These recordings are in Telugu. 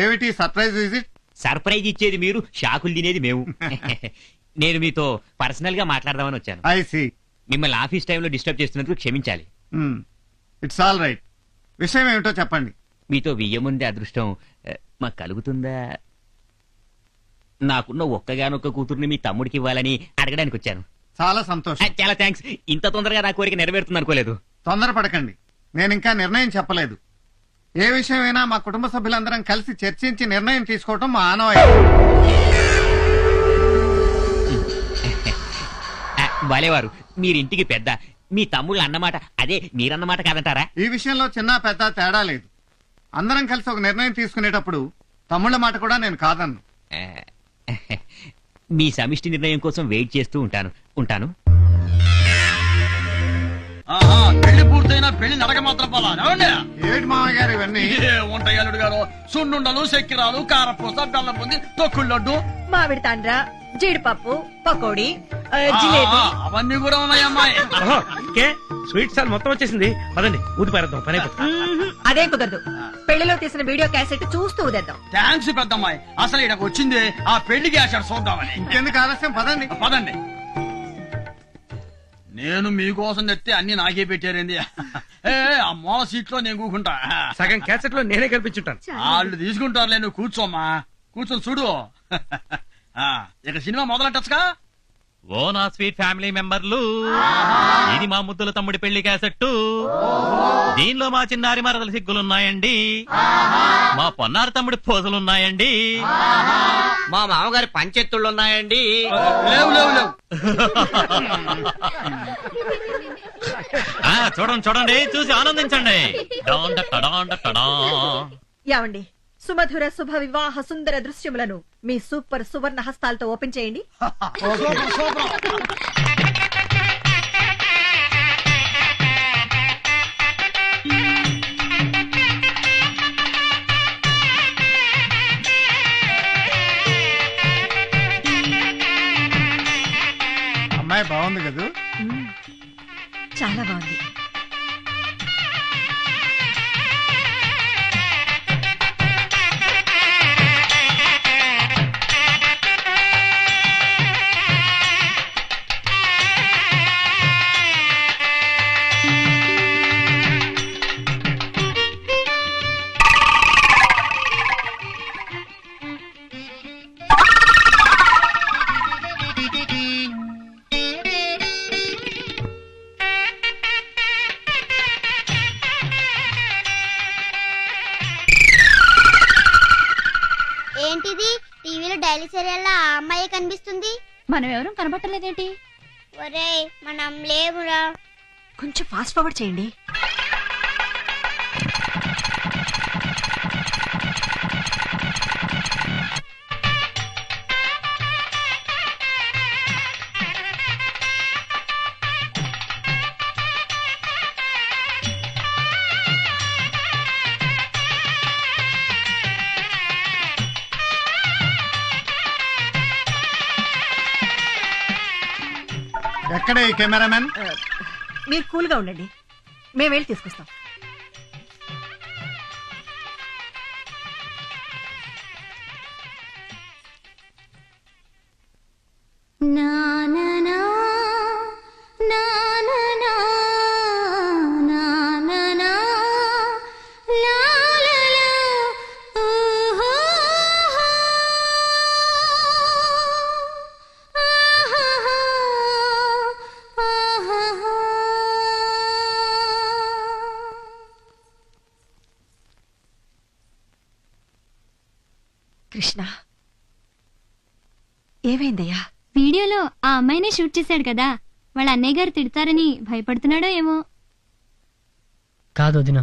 ఏమిటి సర్ప్రైజ్ విజిట్? సర్ప్రైజ్ ఇచ్చేది మీరు, షాకులు తినేది మేము. నేను మీతో పర్సనల్ గా మాట్లాడదామని వచ్చాను. I see. మిమ్మల్ని ఆఫీస్ టైంలో డిస్టర్బ్ చేస్తున్నందుకు క్షమించాలి. It's all right. విషయం ఏమిటో చెప్పండి. మీతో వియ్యముందే అదృష్టం మాకు కలుగుతుందా? నాకున్న ఒక్కగానొక్క కూతుర్ని మీ తమ్ముడికి ఇవ్వాలని అడగడానికి వచ్చాను. చాలా సంతోషం. చాలా థ్యాంక్స్. ఇంత తొందరగా నా కోరిక నెరవేరుతుంది అనుకోలేదు. తొందరపడకండి, నేను ఇంకా నిర్ణయం చెప్పలేదు. ఏ విషయమైనా మా కుటుంబ సభ్యులందరం కలిసి చర్చించి నిర్ణయం తీసుకోవటం మా ఆనవాయితీ. బాలేవారు, మీరింటికి పెద్ద. మీ తమ్ముళ్ళు అన్నమాట అదే మీరన్నమాట కాదంటారా? ఈ విషయంలో చిన్న పెద్ద తేడా లేదు. అందరం కలిసి ఒక నిర్ణయం తీసుకునేటప్పుడు తమ్ముళ్ళ మాట కూడా నేను కాదన్ను. మీ సమిష్టి నిర్ణయం కోసం వెయిట్ చేస్తూ ఉంటాను. పెళ్లి పూర్తయినా పెళ్లి నడక మాత్రం పోలా. ఏడు మామయ్య గారు ఇవన్నీ ఉంటాయి అల్లుడు గారు. సున్నుండలు, చక్కెరాలు, కారపూస, బెల్లం పొంది, తొక్కుడు లడ్డు, మామిడి తాండ్ర, జీడిపప్పు, పకోడీ, జిలేబీ. అవన్నీ కూడా ఉన్నాయి అమ్మాయి. స్వీట్ స్టాల్ మొత్తం వచ్చేసింది. పదండి ఊది పారేద్దాం, పని అయిపోతుంది. అదేం కుదరదు. పెళ్లిలో తీసిన వీడియో క్యాసెట్ చూస్తూ ఉదేద్దాం. థ్యాంక్స్ పెద్దమ్మాయి. అసలు ఇక్కడికి వచ్చింది ఆ పెళ్లికి ఆశాడు చూద్దామని. ఇంకెందుకు ఆలస్యం, పదండి. పదండి. నేను మీకోసం తెస్తే అన్ని నాకే పెట్టారేంది? ఆ మూల సీట్ లో నేను కూకుంటా. సగం క్యాసెట్ లో నేనే కల్పించుంటాను. వాళ్ళు తీసుకుంటారులే, నువ్వు కూర్చోమ్మా. కూర్చొని చూడు. ఇక సినిమా మొదలెట్టచ్చుగా. ఓ నా స్వీట్ ఫ్యామిలీ మెంబర్లు, ఇది మా ముద్దుల తమ్ముడి పెళ్లి క్యాసెట్టు. దీనిలో మా చిన్నారి మరదల సిగ్గులున్నాయండి, మా పొన్నారి తమ్ముడి పోజలున్నాయండి, మా మామగారి పంచెత్తుళ్ళున్నాయండి. లేవు లేవు లేవు. చూడండి, చూసి ఆనందించండి. యావండి, సుమధుర శుభ వివాహ సుందర దృశ్యములను మీ సూపర్ సువర్ణ హస్తాలతో ఓపెన్ చేయండి. అమ్మాయి బాగుంది కదా? చాలా బాగుంది. ఏంటిది? టీవీలో డైలీ సీరియల్ ఆ అమ్మాయి కనిపిస్తుంది. మనం ఎవరూ కనబట్టలేదేంటి? ఒరేయ్, మనం లేవురా. కొంచెం ఫాస్ట్ ఫార్వర్డ్ చేయండి. ఎక్కడ ఈ కెమెరామెన్? మీరు కూల్ గా ఉండండి, మేము వెళ్ళి తీసుకొస్తాం. కృష్ణ, ఏమైందయ్యా? వీడియోలో ఆ అమ్మాయినే షూట్ చేశాడు కదా, వాళ్ళ అన్నయ్య గారు తిడతారని భయపడుతున్నాడో ఏమో. కాదు వదినా,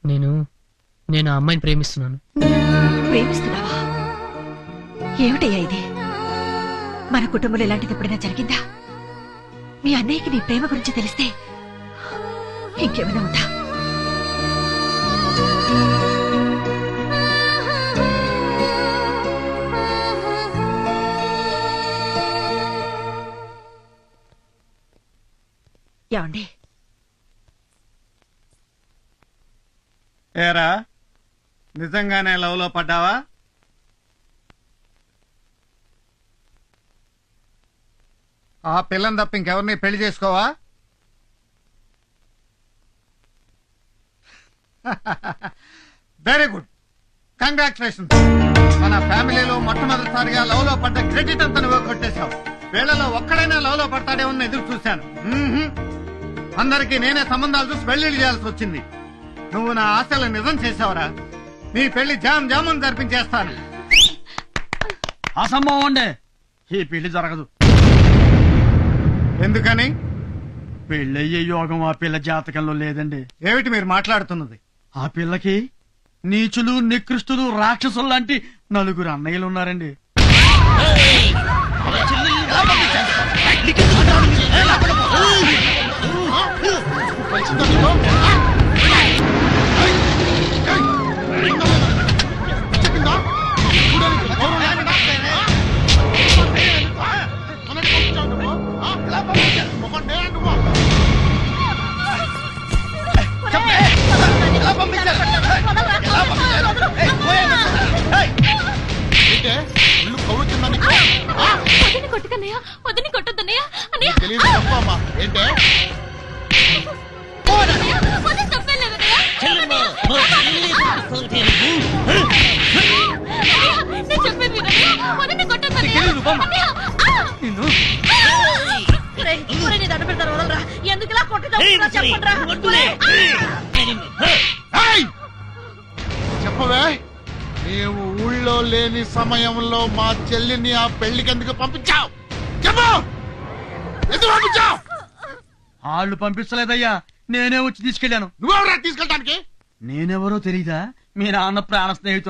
నేను ఆ అమ్మాయిని ప్రేమిస్తున్నాను. ప్రేమిస్తున్నావా? ఏమిటయ్యా ఇది? మన కుటుంబంలో ఇలాంటిది ఎప్పుడైనా జరిగిందా? మీ అన్నయ్యకి నీ ప్రేమ గురించి తెలిస్తే ఇంకేమైనా ఉందా? ఏమండి? ఏరా, నిజంగానే లవ్ లో పడ్డావా? ఆ పిల్లని తప్ప ఇంకెవరిని పెళ్లి చేసుకోవా? Very good, congratulations. మన ఫ్యామిలీలో మొట్టమొదటిసారిగా లవ్ లో పడ్డ క్రెడిట్ అంతా నువ్వు కొట్టేశావు. వీళ్ళలో ఒక్కడైనా లవ్ లో పడతాడేమో ఎదురు చూశాను. అందరికీ నేనే సంబంధాలు చూసి పెళ్లిళ్ళు చేయాల్సి వచ్చింది. నువ్వు నా ఆశలు నిజం చేసావురా. నీ పెళ్లి జామ్ జామున్ జరిపించేస్తాను. అసంభవం అండి, ఈ పెళ్లి జరగదు. ఎందుకని? పెళ్ళయ్యే యోగం ఆ పిల్ల జాతకంలో లేదండి. ఏమిటి మీరు మాట్లాడుతున్నది? ఆ పిల్లకి నీచులు, నికృష్టులు, రాక్షసులు లాంటి 4 అన్నయ్యలు ఉన్నారండి. వదిని కొట్టుకన్నయ్య, వదిని కొట్టొద్దన్నయ్య. అన్నయ్య, అన్నయ్య, వదిని తప్పేలేదన్నయ్య. నేను చెప్పేది వినన్నయ్య. వదిని కొట్టొద్దన్నయ్య. అన్నయ్య, నీ దండ పెడతారు, వదలరా. ఎందుకు ఇలా కొట్టుతావు చెప్పండి. చెప్పవే, నీవు ఊళ్ళో లేని సమయంలో మా చెల్లిని ఆ పెళ్లికి ఎందుకు పంపించావు? చెప్పు, ఎందుకు పంపించావు? వాళ్ళు పంపించలేదయ్యా, నేనే వచ్చి తీసుకెళ్లాను. నువ్వెవరా తీసుకెళ్ళడానికి? నేనెవరో తెలీదా? మీ నాన్న ప్రాణ స్నేహితుడు.